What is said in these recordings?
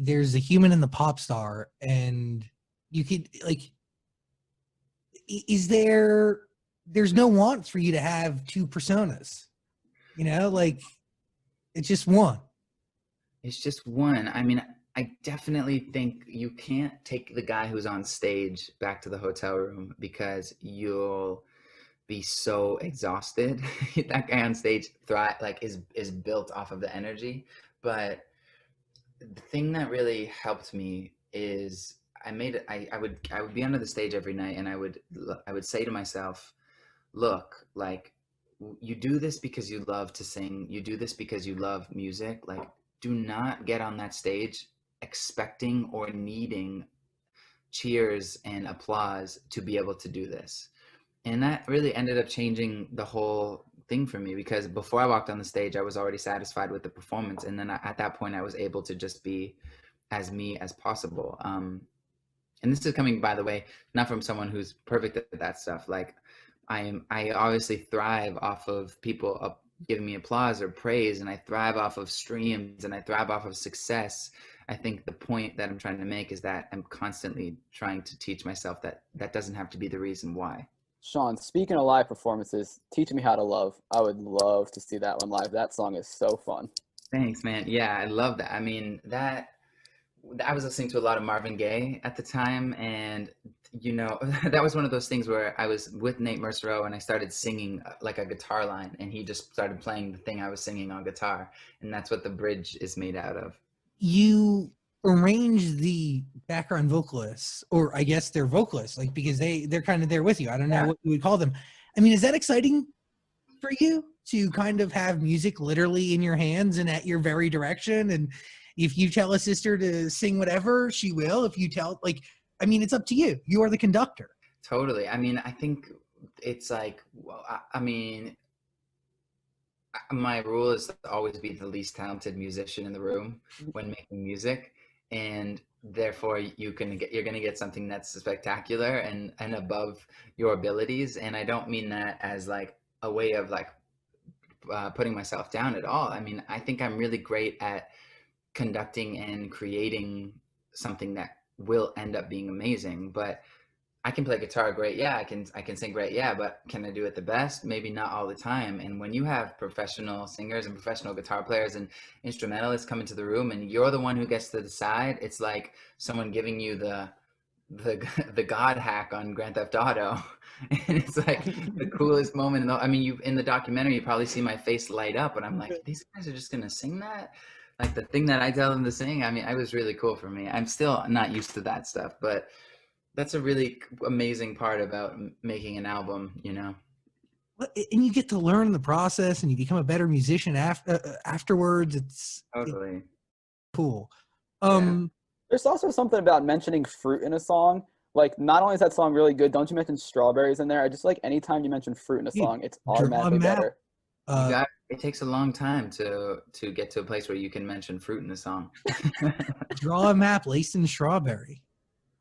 there's a human and the pop star, and you could like, there's no want for you to have two personas, like it's just one. It's just one. I mean, I definitely think you can't take the guy who's on stage back to the hotel room because you'll be so exhausted. That guy on stage is built off of the energy. But the thing that really helped me is I would be under the stage every night, and I would say to myself, look, like, you do this because you love to sing, you do this because you love music. Like, do not get on that stage expecting or needing cheers and applause to be able to do this. And that really ended up changing the whole thing for me, because before I walked on the stage, I was already satisfied with the performance. And then at that point, I was able to just be as me as possible. And this is coming, by the way, not from someone who's perfect at that stuff. Like, I obviously thrive off of people giving me applause or praise, and I thrive off of streams, and I thrive off of success. I think the point that I'm trying to make is that I'm constantly trying to teach myself that that doesn't have to be the reason why. Shawn, speaking of live performances, Teach Me How to Love. I would love to see that one live. That song is so fun. Thanks, man. Yeah, I love that. I mean, that I was listening to a lot of Marvin Gaye at the time, and that was one of those things where I was with Nate Mercereau and I started singing like a guitar line, and he just started playing the thing I was singing on guitar, and that's what the bridge is made out of. You arrange the background vocalists, or I guess they're vocalists, like, because they're kind of there with you. I don't know what you would call them. I mean, is that exciting for you to kind of have music literally in your hands and at your very direction? And if you tell a sister to sing whatever, she will. If you tell, like, I mean, it's up to you. You are the conductor. Totally. I mean, I think it's like, well, I mean, my rule is to always be the least talented musician in the room when making music, and therefore you're going to get something that's spectacular and above your abilities. And I don't mean that as like a way of like putting myself down at all. I mean, I think I'm really great at conducting and creating something that will end up being amazing. But I can play guitar great, yeah. I can sing great, yeah. But can I do it the best? Maybe not all the time. And when you have professional singers and professional guitar players and instrumentalists come into the room, and you're the one who gets to decide, it's like someone giving you the God hack on Grand Theft Auto, and it's like the coolest moment. I mean, in the documentary, you probably see my face light up, and I'm like, these guys are just gonna sing that, like the thing that I tell them to sing. I mean, it was really cool for me. I'm still not used to that stuff, but that's a really amazing part about making an album, And you get to learn the process, and you become a better musician afterwards. It's totally cool. There's also something about mentioning fruit in a song. Like, not only is that song really good, don't you mention strawberries in there? I just like anytime you mention fruit in a song, it's automatically better. It takes a long time to get to a place where you can mention fruit in a song. Draw a map laced in strawberry.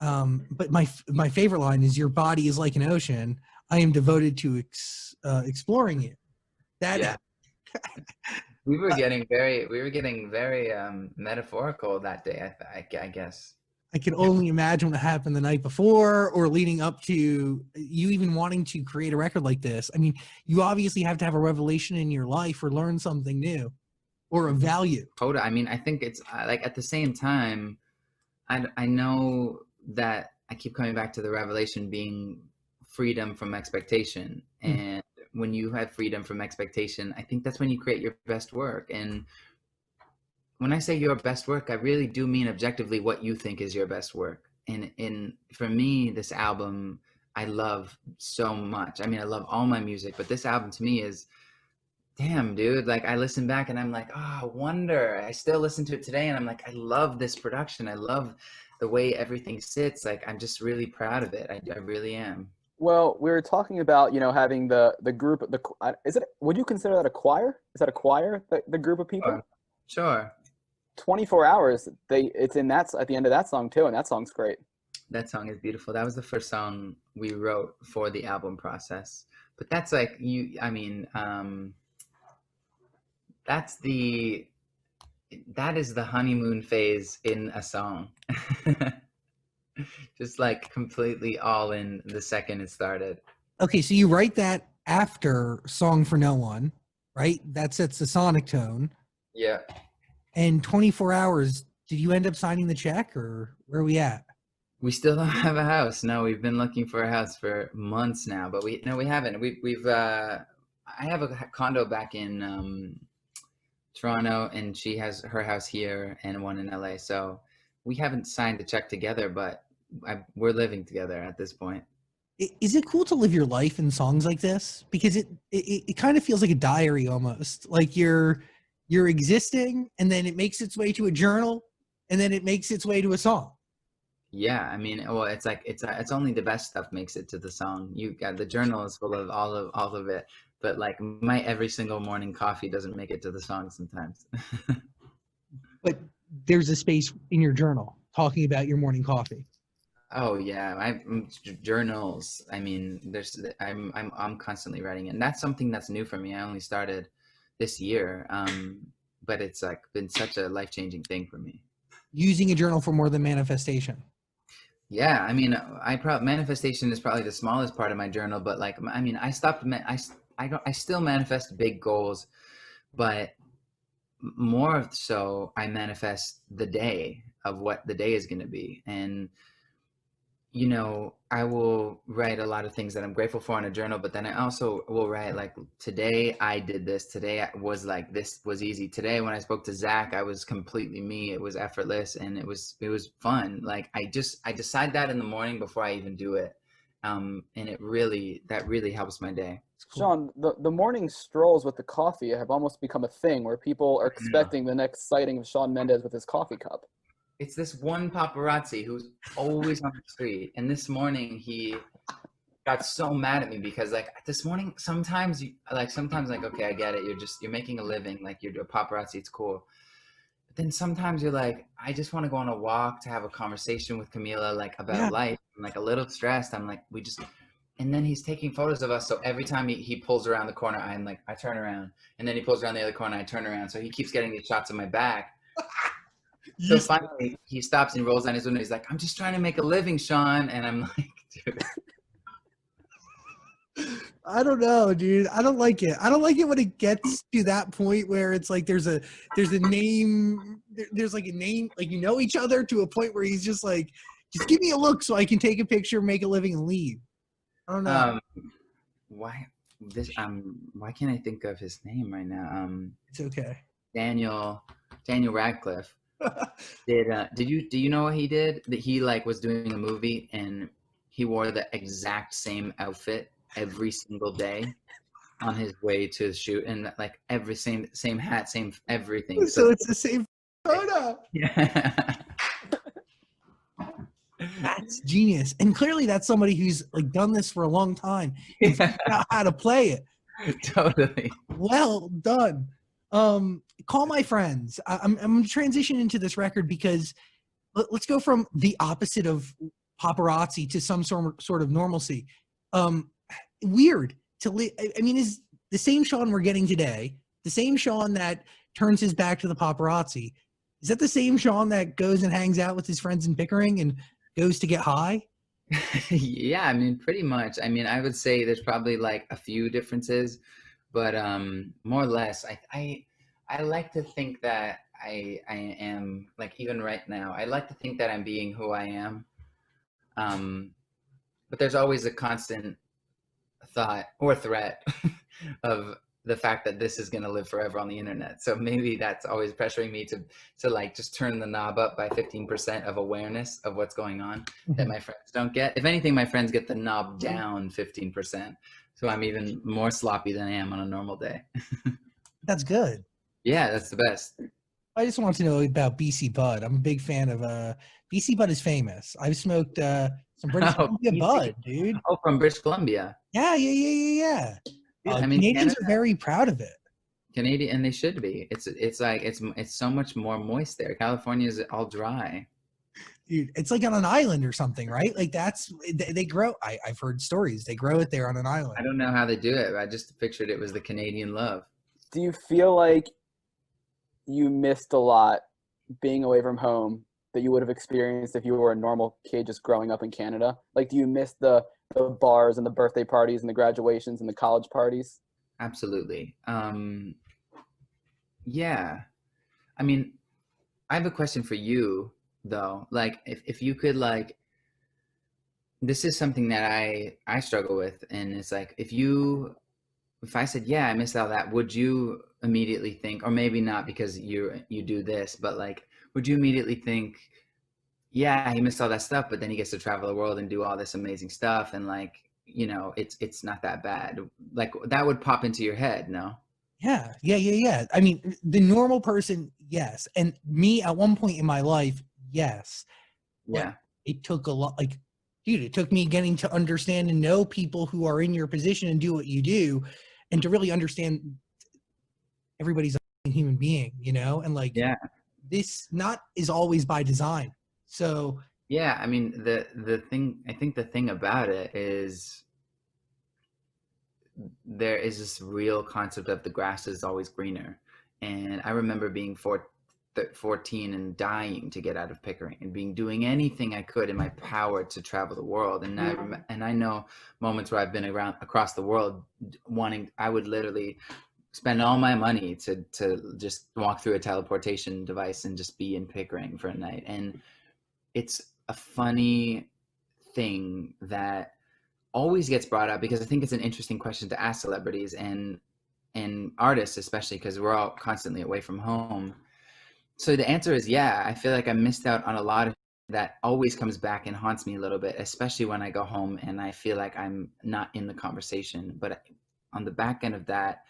But my favorite line is, "Your body is like an ocean. I am devoted to exploring it." We were getting very metaphorical that day. I guess. I can only imagine what happened the night before or leading up to you even wanting to create a record like this. I mean, you obviously have to have a revelation in your life or learn something new or a value. Totally. I mean, I think it's like at the same time, I know that I keep coming back to the revelation being freedom from expectation. And when you have freedom from expectation, I think that's when you create your best work. And when I say your best work, I really do mean objectively what you think is your best work. And for me, this album, I love so much. I mean, I love all my music, but this album to me is, damn, dude. Like, I listen back and I'm like, oh, Wonder. I still listen to it today and I'm like, I love this production. I love the way everything sits. Like, I'm just really proud of it. I really am. Well, we were talking about, having the group, would you consider that a choir? Is that a choir, the group of people? Sure. 24 hours, it's in that at the end of that song too, and that song's great. That song is beautiful. That was the first song we wrote for the album process. But that's like that's that is the honeymoon phase in a song. Just like completely all in the second it started. Okay, so you write that after Song for No One, right? That sets the sonic tone. Yeah. And 24 hours, did you end up signing the check, or where are we at? We still don't have a house. No, we've been looking for a house for months now, but we haven't. We've I have a condo back in Toronto, and she has her house here and one in LA. So we haven't signed the check together, but we're living together at this point. Is it cool to live your life in songs like this? Because it kind of feels like a diary almost. Like you're existing, and then it makes its way to a journal, and then it makes its way to a song. Yeah, I mean, well, it's like it's only the best stuff makes it to the song. You got the journal is full of all of it, but like my every single morning coffee doesn't make it to the song sometimes. But there's a space in your journal talking about your morning coffee. Oh yeah, journals. I mean, I'm constantly writing, and that's something that's new for me. I only started this year, but it's like been such a life-changing thing for me. Using a journal for more than manifestation. Yeah, I mean, manifestation is probably the smallest part of my journal, but like, I mean, I still manifest big goals, but more so, I manifest the day of what the day is going to be, and you know, I will write a lot of things that I'm grateful for in a journal, but then I also will write like, today I did this. Today I was like, this was easy. Today when I spoke to Zach, I was completely me. It was effortless and it was fun. Like I decide that in the morning before I even do it. And that really helps my day. Shawn, the morning strolls with the coffee have almost become a thing where people are expecting the next sighting of Shawn Mendes with his coffee cup. It's this one paparazzi who's always on the street. And this morning he got so mad at me because like this morning, sometimes like, okay, I get it. You're making a living. Like you're a paparazzi. It's cool. But then sometimes you're like, I just want to go on a walk to have a conversation with Camila, like about life. I'm like a little stressed. I'm like, and then he's taking photos of us. So every time he pulls around the corner, I turn around, and then he pulls around the other corner. I turn around. So he keeps getting these shots of my back. So finally, he stops and rolls down his window. He's like, I'm just trying to make a living, Shawn. And I'm like, dude. I don't know, dude. I don't like it. I don't like it when it gets to that point where it's like there's a name, there's like a name, like you know each other to a point where he's just like, just give me a look so I can take a picture, make a living, and leave. I don't know. Why can't I think of his name right now? It's okay. Daniel Radcliffe. Do you know what he did? That he like was doing a movie and he wore the exact same outfit every single day on his way to the shoot, and like every same hat, same everything. So it's the same photo. Yeah. That's genius. And clearly that's somebody who's like done this for a long time and figured out how to play it. Totally. Well done. Call My Friends. I'm transitioning into this record because let's go from the opposite of paparazzi to some sort of normalcy. Weird to I mean, is the same Shawn we're getting today, the same Shawn that turns his back to the paparazzi, is that the same Shawn that goes and hangs out with his friends in Pickering and goes to get high? Yeah, I mean, pretty much. I mean, I would say there's probably like a few differences, but more or less, I like to think that I am, like, even right now, I like to think that I'm being who I am. But there's always a constant thought or threat of the fact that this is going to live forever on the internet. So maybe that's always pressuring me to like just turn the knob up by 15% of awareness of what's going on that my friends don't get. If anything, my friends get the knob down 15%. So I'm even more sloppy than I am on a normal day. That's good. Yeah, that's the best. I just want to know about BC Bud. I'm a big fan of BC Bud is famous. I've smoked some British Columbia BC. Bud, dude. Oh, from British Columbia. Yeah. Dude, I mean, Canadians are very proud of it. Canadian, and they should be. It's like it's so much more moist there. California is all dry. Dude, it's like on an island or something, right? Like they grow. I've heard stories. They grow it there on an island. I don't know how they do it. I just pictured it was the Canadian love. Do you feel like you missed a lot being away from home that you would have experienced if you were a normal kid just growing up in Canada? Like, do you miss the bars and the birthday parties and the graduations and the college parties? Absolutely. Yeah. I mean, I have a question for you though. Like if you could like this is something that I struggle with, and it's like if I said, yeah, I missed all that, would you immediately think, or maybe not because you do this, but like would you immediately think, yeah, he missed all that stuff, but then he gets to travel the world and do all this amazing stuff, and like, it's not that bad. Like that would pop into your head, no? Yeah. I mean, the normal person, yes. And me at one point in my life, yes. But Yeah. it took a lot, like, dude, it took me getting to understand and know people who are in your position and do what you do, and to really understand everybody's a human being, and like Yeah. this not is always by design. So Yeah, I mean the thing I think the thing about it is there is this real concept of the grass is always greener. And I remember being 14 and dying to get out of Pickering and doing anything I could in my power to travel the world. And I know moments where I've been around across the world I would literally spend all my money to just walk through a teleportation device and just be in Pickering for a night. And it's a funny thing that always gets brought up because I think it's an interesting question to ask celebrities and artists, especially because we're all constantly away from home. So the answer is yeah. I feel like I missed out on a lot of that always comes back and haunts me a little bit, especially when I go home and I feel like I'm not in the conversation. But on the back end of that,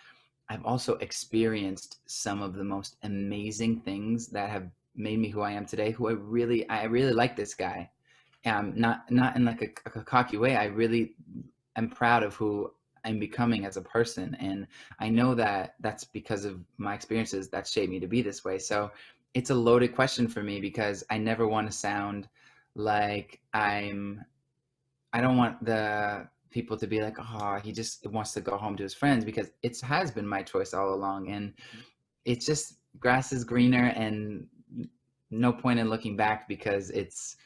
I've also experienced some of the most amazing things that have made me who I am today. I really like this guy. Not in like a cocky way. I really am proud of who I'm becoming as a person, and I know that that's because of my experiences that shaped me to be this way. So it's a loaded question for me because I never want to sound like I don't want the people to be like, oh, he just wants to go home to his friends, because it has been my choice all along, and it's just grass is greener, and no point in looking back because it's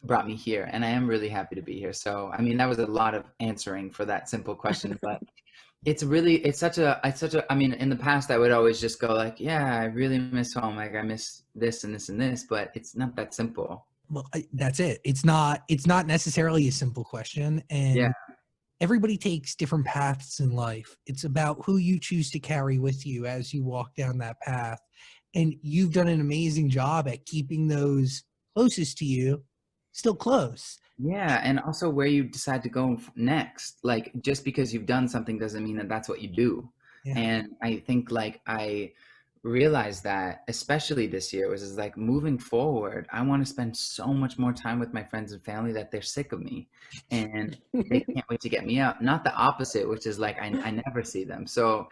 brought me here, and I am really happy to be here. So I mean, that was a lot of answering for that simple question, but it's such a I mean, in the past I would always just go like, yeah, I really miss home, like I miss this and this and this, but it's not that simple. well, that's it. It's not necessarily a simple question, Yeah. and everybody takes different paths in life. It's about who you choose to carry with you as you walk down that path. And you've done an amazing job at keeping those closest to you still close. Yeah, and also where you decide to go next. Like just because you've done something doesn't mean that that's what you do. Yeah. And I think like I realized that, especially this year, was is like moving forward, I want to spend so much more time with my friends and family that they're sick of me and they can't wait to get me out. Not the opposite, which is like I never see them. So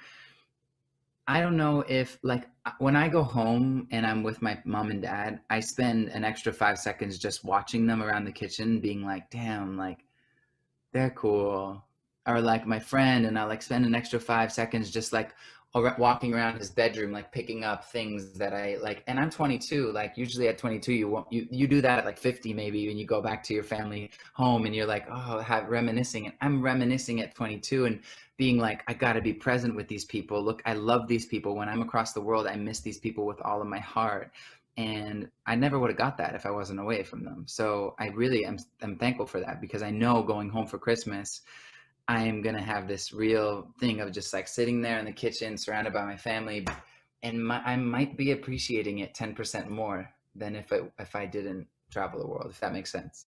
I don't know if like when I go home and I'm with my mom and dad, I spend an extra 5 seconds just watching them around the kitchen, being like, damn, like they're cool. Or like my friend, and I like spend an extra 5 seconds just like walking around his bedroom, like picking up things that I like. And I'm 22. Like usually at 22, you won't you do that at like 50 maybe when you go back to your family home and you're like, oh, have reminiscing. And I'm reminiscing at 22 and being like, I got to be present with these people. Look, I love these people. When I'm across the world, I miss these people with all of my heart. And I never would have got that if I wasn't away from them. So I really am thankful for that, because I know going home for Christmas, I am gonna have this real thing of just like sitting there in the kitchen surrounded by my family, and I might be appreciating it 10% more than if I didn't travel the world, if that makes sense.